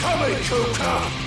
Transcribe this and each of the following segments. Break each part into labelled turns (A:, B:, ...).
A: coming to come!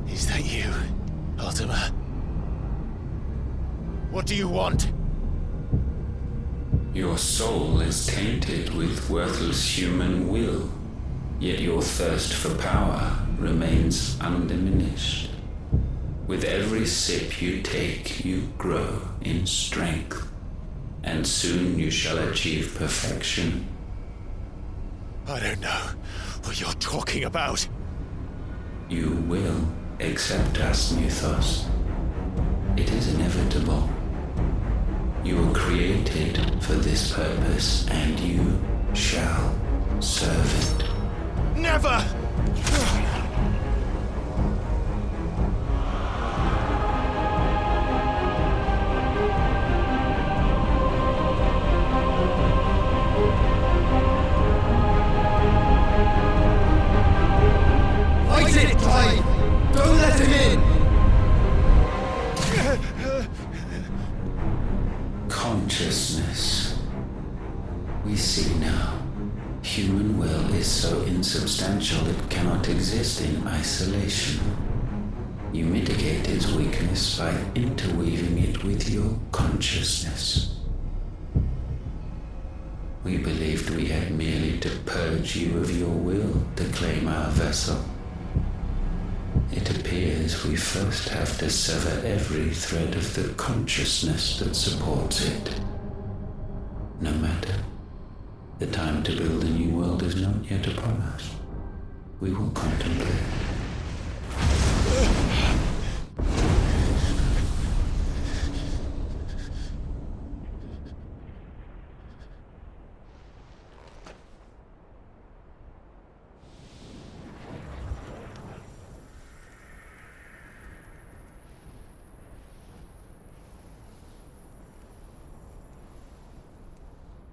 A: Is that you, Ultima? What do you want?
B: Your soul is tainted with worthless human will, yet your thirst for power remains undiminished. With every sip you take, you grow in strength, and soon you shall achieve perfection.
A: I don't know what you're talking about.
B: You will accept us, Mythos. It is inevitable. You were created for this purpose, and you shall serve it.
A: Never!
C: Fight it, Clive! Don't let him in!
B: Consciousness. We see now. Human will is so insubstantial it cannot exist in isolation. You mitigate its weakness by interweaving it with your consciousness. We believed we had merely to purge you of your will to claim our vessel. It appears we first have to sever every thread of the consciousness that supports it. No matter. The time to build a new world is not yet upon us. We will contemplate.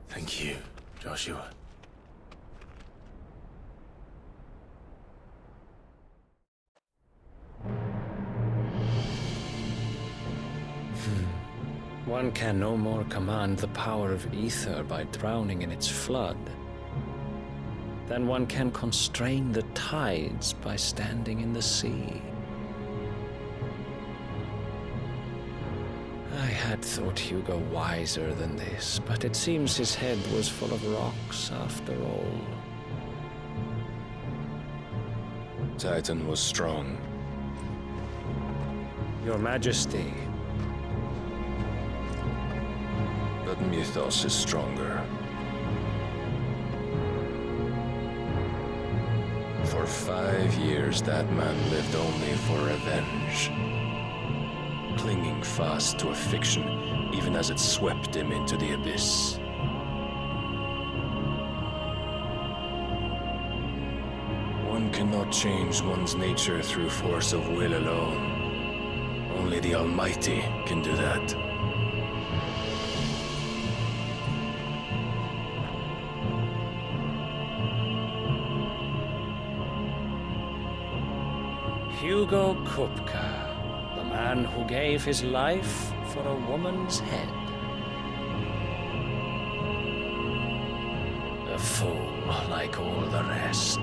A: Thank you, Joshua.
D: One can no more command the power of ether by drowning in its flood than one can constrain the tides by standing in the sea. I had thought Hugo wiser than this, but it seems his head was full of rocks after all.
E: Titan was strong.
D: Your Majesty.
E: But Mythos is stronger. For 5 years, that man lived only for revenge. Clinging fast to a fiction, even as it swept him into the abyss. One cannot change one's nature through force of will alone. Only the Almighty can do that.
D: Hugo Kupka. The man who gave his life for a woman's head. A fool like all the rest.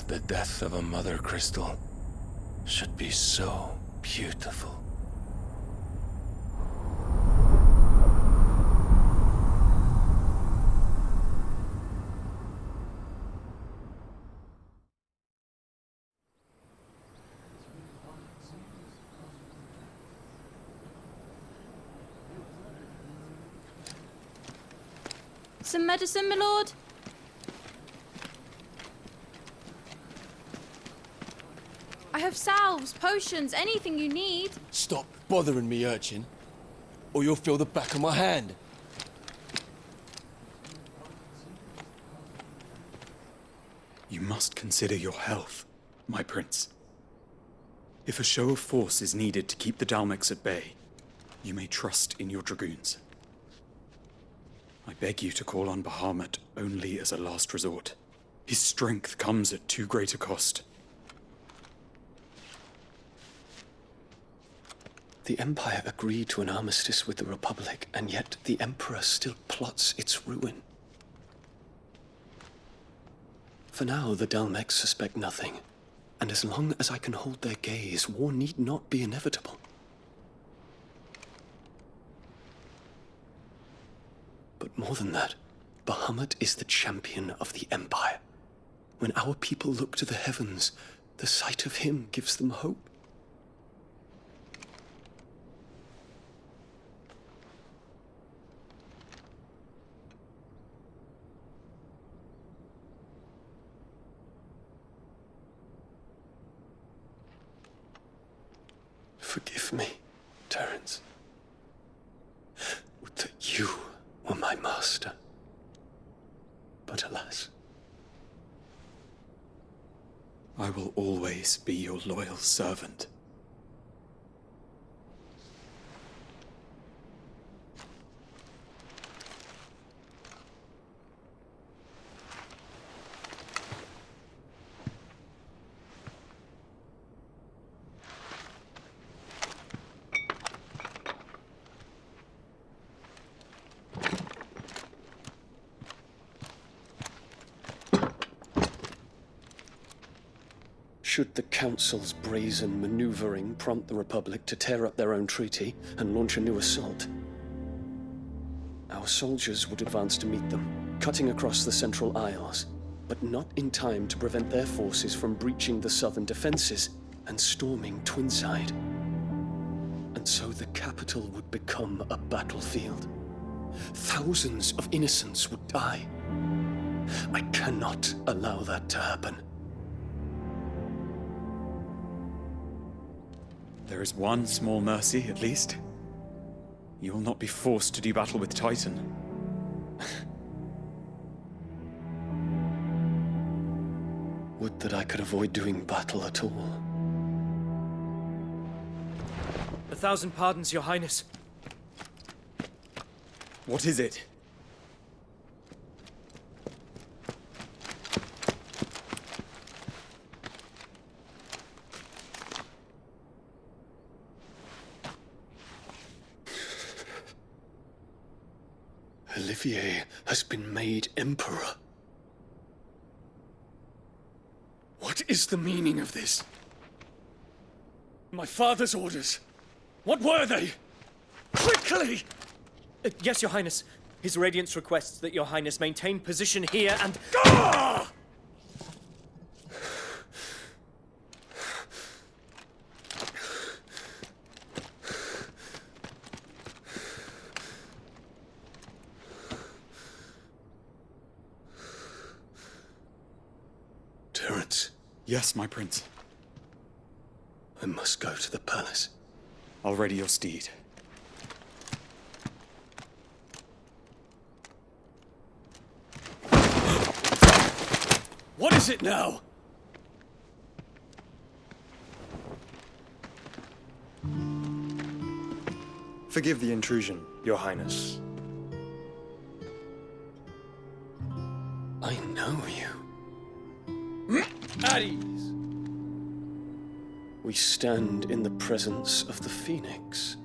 E: The death of a mother crystal should be so beautiful.
F: Some medicine, my lord? I have salves, potions, anything you need.
C: Stop bothering me, urchin, or you'll feel the back of my hand.
G: You must consider your health, my prince. If a show of force is needed to keep the Dalmex at bay, you may trust in your dragoons. I beg you to call on Bahamut only as a last resort. His strength comes at too great a cost.
H: The Empire agreed to an armistice with the Republic, and yet the Emperor still plots its ruin. For now, the Dalmex suspect nothing, and as long as I can hold their gaze, war need not be inevitable. But more than that, Bahamut is the champion of the Empire. When our people look to the heavens, the sight of him gives them hope. Forgive me, Terence. Would that you were my master. But alas.
G: I will always be your loyal servant.
H: Should the Council's brazen maneuvering prompt the Republic to tear up their own treaty and launch a new assault, our soldiers would advance to meet them, cutting across the Central Isles, but not in time to prevent their forces from breaching the southern defenses and storming Twinside. And so the capital would become a battlefield. Thousands of innocents would die. I cannot allow that to happen.
G: There is one small mercy, at least. You will not be forced to do battle with Titan.
H: Would that I could avoid doing battle at all.
I: 1,000 pardons, Your Highness.
G: What is it?
H: Olivier has been made Emperor. What is the meaning of this? My father's orders. What were they? Quickly!
I: Yes, Your Highness. His Radiance requests that Your Highness maintain position here and...
H: Ah! Terence.
G: Yes, my prince.
H: I must go to the palace.
G: I'll ready your steed.
H: What is it now?
J: Forgive the intrusion, Your Highness.
H: I know you.
I: At ease.
H: We stand in the presence of the Phoenix.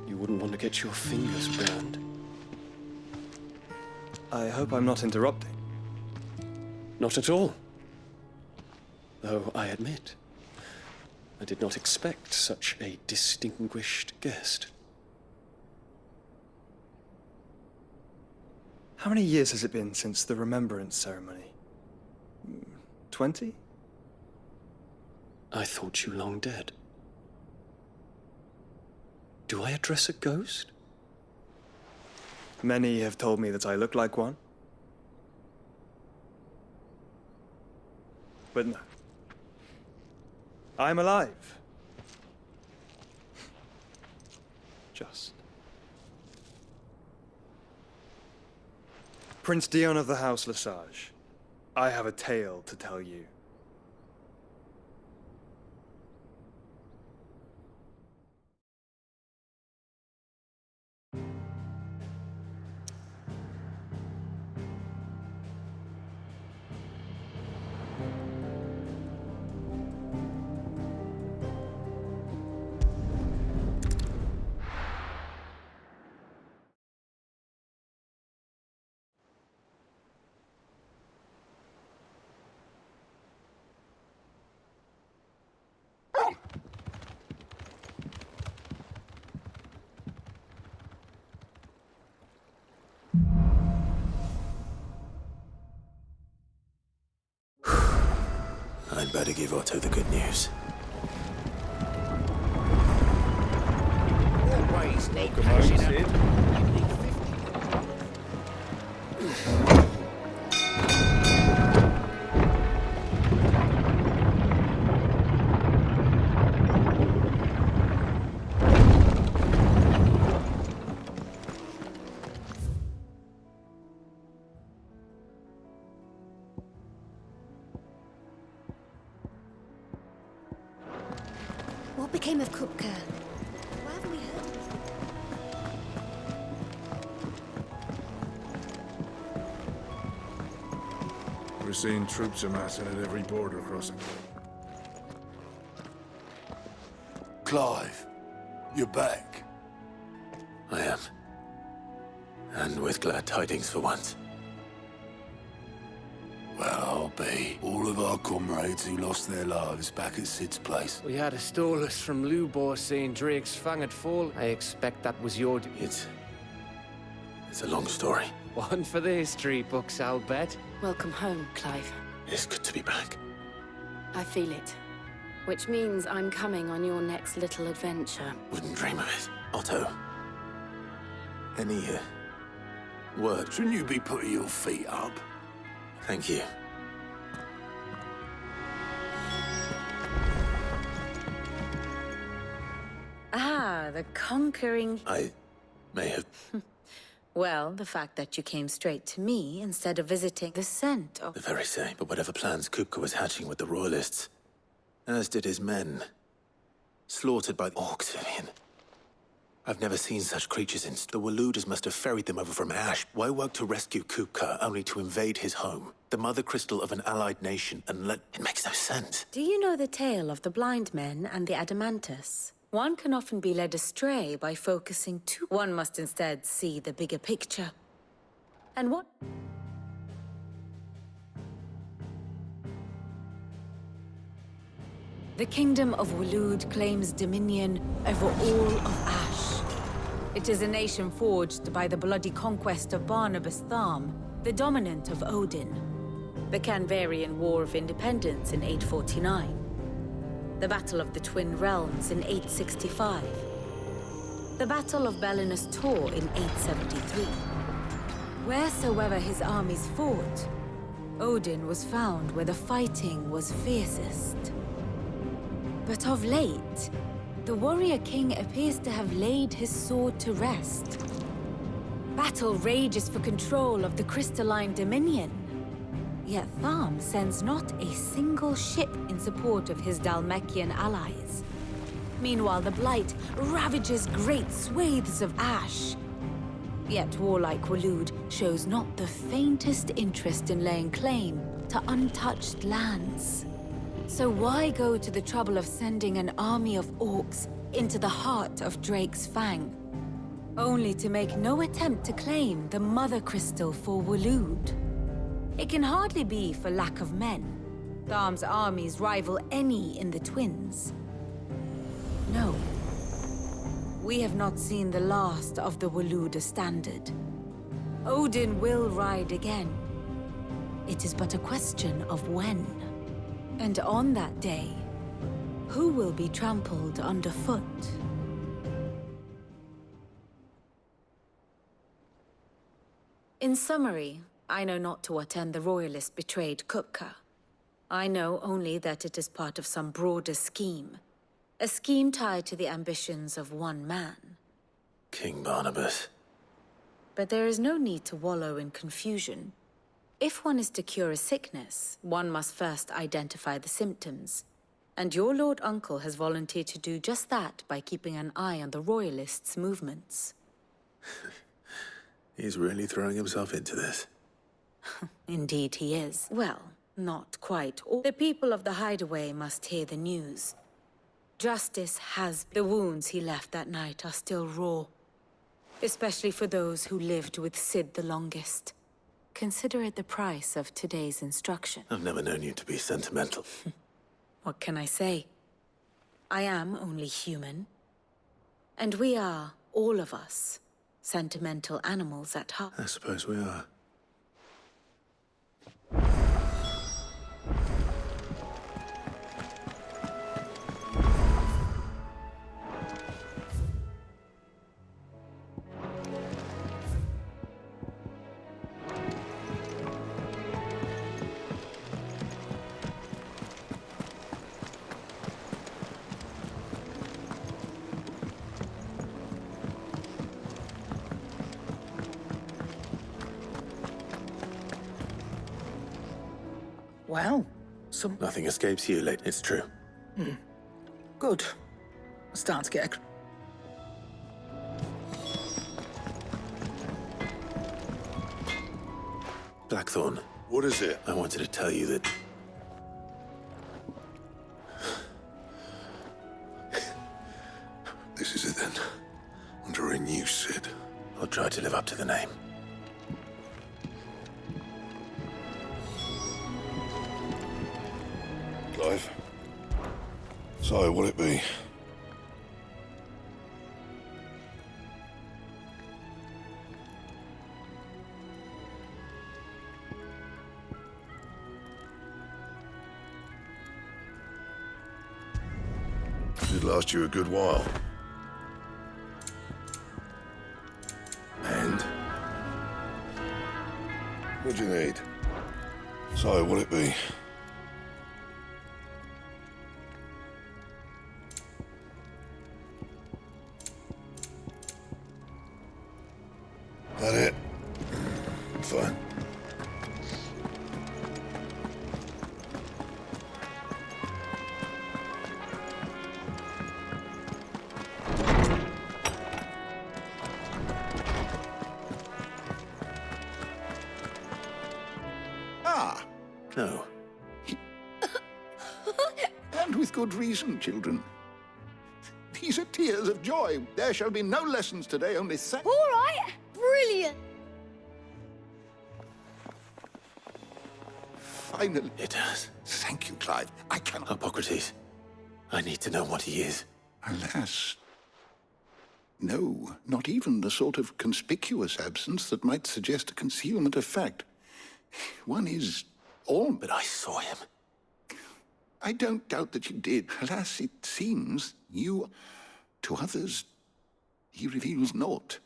H: You wouldn't want to get your fingers burned.
J: I hope I'm not interrupting.
H: Not at all. Though I admit, I did not expect such a distinguished guest.
J: How many years has it been since the Remembrance ceremony? 20?
H: I thought you long dead. Do I address a ghost?
J: Many have told me that I look like one. But no. I'm alive. Just. Prince Dion of the House Lesage, I have a tale to tell you.
A: I'd better give Otto the good news.
C: Always need crashing up.
K: What became of Kupka? Why haven't we heard anything?
L: We're seeing troops amassing at every border crossing.
A: Clive, you're back. I am. And with glad tidings for once. Well, I'll be. All of our comrades who lost their lives back at Sid's place.
M: We had a stolus from Lubor saying Drake's fang had fall. I expect that was your...
A: It's a long story.
M: One for the history books, I'll bet.
K: Welcome home, Clive.
A: It's good to be back.
K: I feel it. Which means I'm coming on your next little adventure.
A: Wouldn't dream of it. Otto. Any, word? Shouldn't you be putting your feet up? Thank you.
K: Ah, the conquering...
A: I may have...
K: Well, the fact that you came straight to me instead of visiting the scent of...
A: The very same. But whatever plans Kupka was hatching with the Royalists, as did his men, slaughtered by the orcs, Vivian. I've never seen such creatures since. The Waluders must have ferried them over from Ash. Why work to rescue Kupka, only to invade his home? The mother crystal of an allied nation, and let... It makes no sense.
K: Do you know the tale of the blind men and the Adamantus? One can often be led astray by focusing too... One must instead see the bigger picture. And what... The Kingdom of Walud claims dominion over all of Ash. It is a nation forged by the bloody conquest of Barnabas Tharm, the dominant of Odin. The Canvarian War of Independence in 849. The Battle of the Twin Realms in 865. The Battle of Belinus Tor in 873. Wheresoever his armies fought, Odin was found where the fighting was fiercest. But of late, the warrior king appears to have laid his sword to rest. Battle rages for control of the crystalline dominion. Yet Tharm sends not a single ship in support of his Dhalmekian allies. Meanwhile, the Blight ravages great swathes of Ash. Yet warlike Walud shows not the faintest interest in laying claim to untouched lands. So why go to the trouble of sending an army of orcs into the heart of Drake's Fang, only to make no attempt to claim the Mother Crystal for Walud? It can hardly be for lack of men. Tharm's armies rival any in the Twins. No. We have not seen the last of the Waluda standard. Odin will ride again. It is but a question of when. And on that day, who will be trampled underfoot? In summary, I know not to what end the Royalists betrayed Kupka. I know only that it is part of some broader scheme. A scheme tied to the ambitions of one man.
A: King Barnabas.
K: but there is no need to wallow in confusion. If one is to cure a sickness, one must first identify the symptoms. And your Lord Uncle has volunteered to do just that by keeping an eye on the Royalists' movements.
A: He's really throwing himself into this.
K: Indeed he is. Well, not quite. The people of the Hideaway must hear the news. Justice has... The wounds he left that night are still raw. Especially for those who lived with Sid the longest. Consider it the price of today's instruction.
A: I've never known you to be sentimental.
K: What can I say? I am only human. And we are, all of us, sentimental animals at heart.
A: I suppose we are.
C: Well,
A: Nothing escapes you, late. It's true.
C: Good. Starting to get
A: Blackthorn.
L: What is it?
A: I wanted to tell you that...
L: This is it then. Under a new Sid.
A: I'll try to live up to the name.
L: Clive. So, what'll it be? It'd last you a good while. And? What do you need? So, what'll it be? That it? Fine.
N: Ah,
A: No.
N: and with good reason, children. These are tears of joy. There shall be no lessons today, only
F: All right, brilliant.
N: Finally.
A: It does.
N: Thank you, Clive. I cannot...
A: Hippocrates. I need to know what he is.
N: Alas. No, not even the sort of conspicuous absence that might suggest a concealment of fact. One is all...
A: But I saw him.
N: I don't doubt that you did. Alas, it seems you... To others, he reveals naught.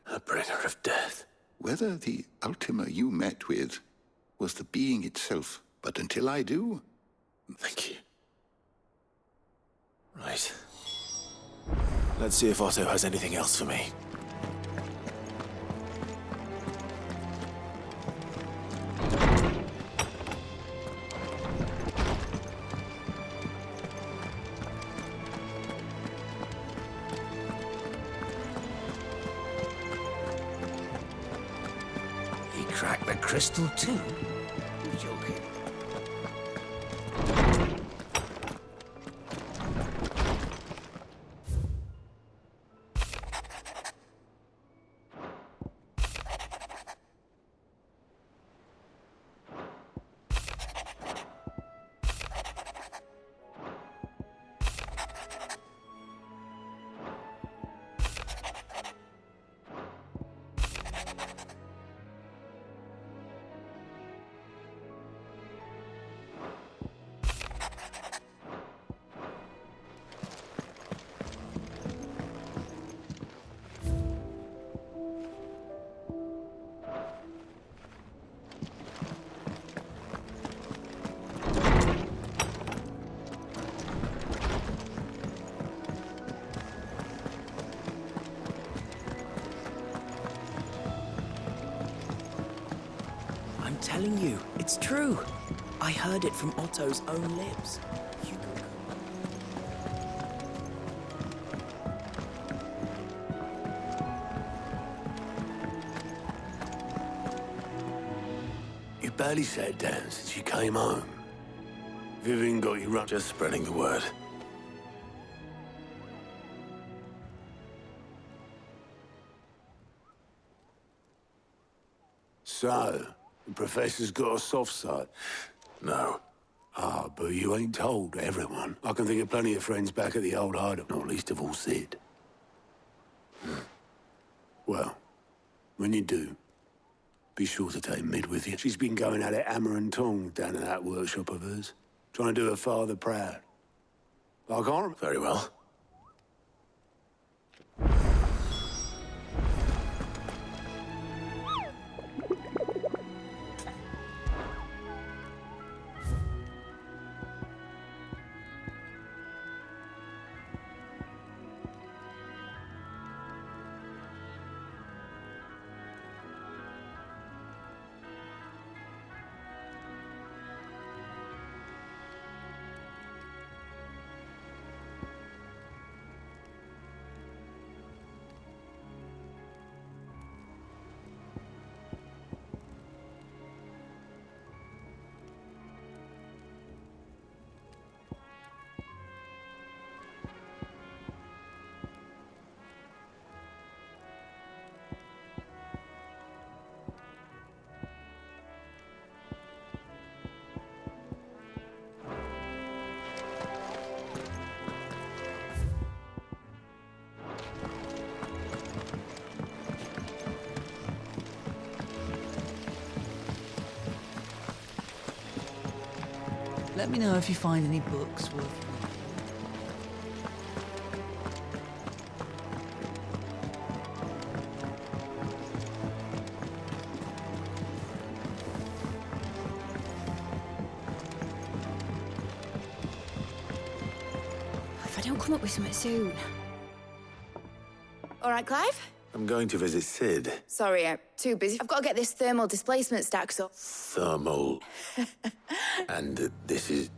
A: A bringer of death.
N: Whether the Ultima you met with was the being itself, but until I do...
A: Thank you. Right. Let's see if Otto has anything else for me.
C: He cracked the crystal too. You're joking. telling you, it's true. I heard it from Otto's own lips.
O: You barely sat down since you came home. Vivian got you right.
A: Just spreading the word.
O: So, the professor's got a soft side?
A: No.
O: Ah, but you ain't told everyone. I can think of plenty of friends back at the old hideout, not least of all Sid. Well, when you do, be sure to take Mid with you. She's been going at it hammer and tongs down in that workshop of hers, trying to do her father proud. I can't...
A: Very well.
C: Let me know if you find any books worth reading.
F: If I don't come up with something soon. All right, Clive?
A: I'm going to visit Sid.
F: Sorry, I'm too busy. I've got to get this thermal displacement stack up.
A: Thermal. And this is...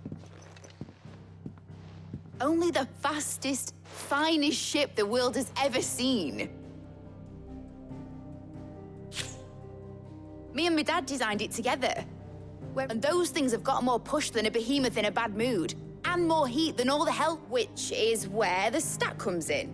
F: Only the fastest, finest ship the world has ever seen. Me and my dad designed it together. And those things have got more push than a behemoth in a bad mood. And more heat than all the hell, which is where the stack comes in.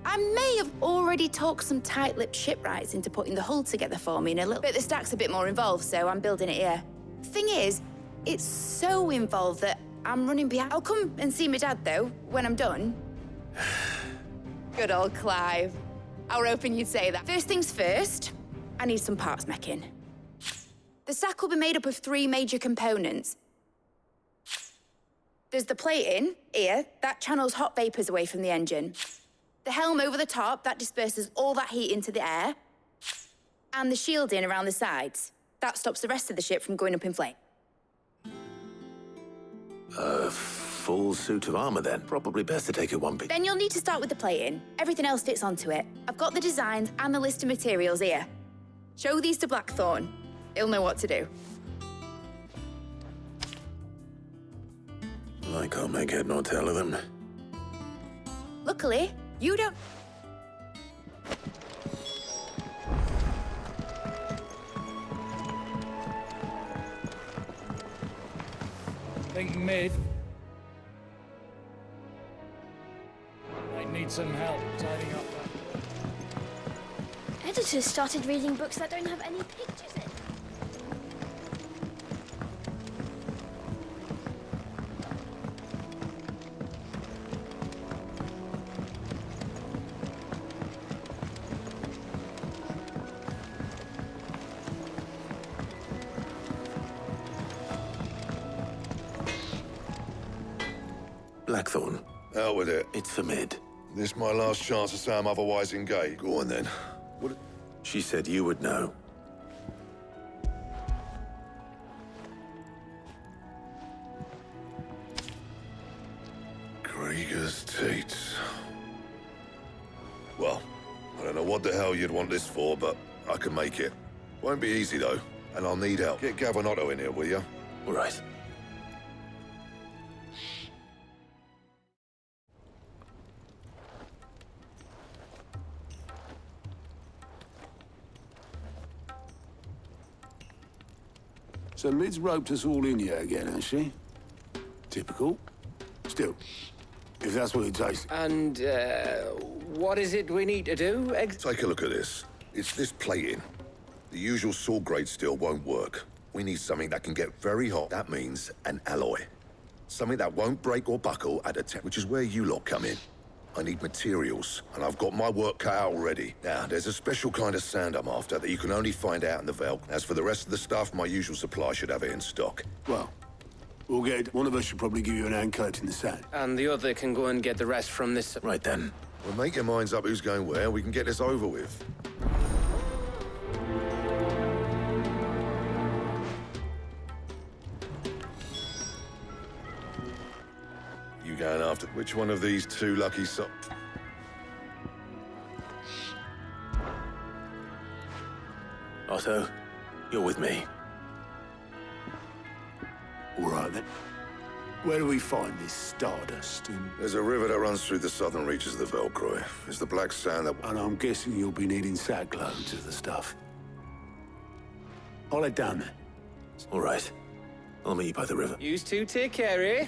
F: I may have already talked some tight-lipped shipwrights into putting the hull together for me in a little bit. The stack's a bit more involved, so I'm building it here. Thing is, it's so involved that I'm running behind. I'll come and see my dad, though, when I'm done. Good old Clive. I were hoping you'd say that. First things first, I need some parts meching. The stack will be made up of 3 major components. There's the plating, here, that channels hot vapors away from the engine. The helm over the top, that disperses all that heat into the air. And the shielding around the sides. That stops the rest of the ship from going up in flame.
A: A full suit of armor, then. Probably best to take it one piece.
F: Then you'll need to start with the plating. Everything else fits onto it. I've got the designs and the list of materials here. Show these to Blackthorn. He'll know what to do.
A: I can't make head nor tail of them.
F: Luckily, you don't...
P: Think mid. Might need some help tidying up that.
Q: Editors started reading books that don't have any pictures in.
A: Blackthorn.
L: Out with it.
A: It's for Mid.
L: This my last chance to say I'm otherwise engaged. Go on then. What?
A: She said you would know.
L: Krieger's teats. Well, I don't know what the hell you'd want this for, but I can make it. Won't be easy though. and I'll need help. Get Gavin in here, will you?
A: All right.
O: So Mid's roped us all in here again, has she? Typical. Still, if that's what it takes.
M: And, what is it we need to do?
L: Take a look at this. It's this plating. The usual sword grade steel won't work. We need something that can get very hot. That means an alloy. Something that won't break or buckle at a which is where you lot come in. I need materials, and I've got my work cut out already. Now, there's a special kind of sand I'm after that you can only find out in the Velk. As for the rest of the stuff, my usual supply should have it in stock.
O: Well, we'll get it. One of us should probably give you an hand collecting the sand.
M: And the other can go and get the rest from this...
A: Right then.
L: Well, make your minds up who's going where, and we can get this over with. You going after which one of these two lucky
A: Otto, you're with me.
O: All right, then. Where do we find this stardust? And
L: There's a river that runs through the southern reaches of the Velcroy. It's the black sand that...
O: And I'm guessing you'll be needing sackloads of the stuff. I'll head down there.
A: All right. I'll meet you by the river.
M: You two take care, eh?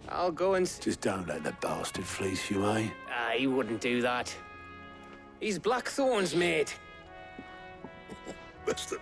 M: I'll go and...
O: Just don't let the bastard fleece you, eh?
M: He wouldn't do that. He's Blackthorn's mate.
L: That's the...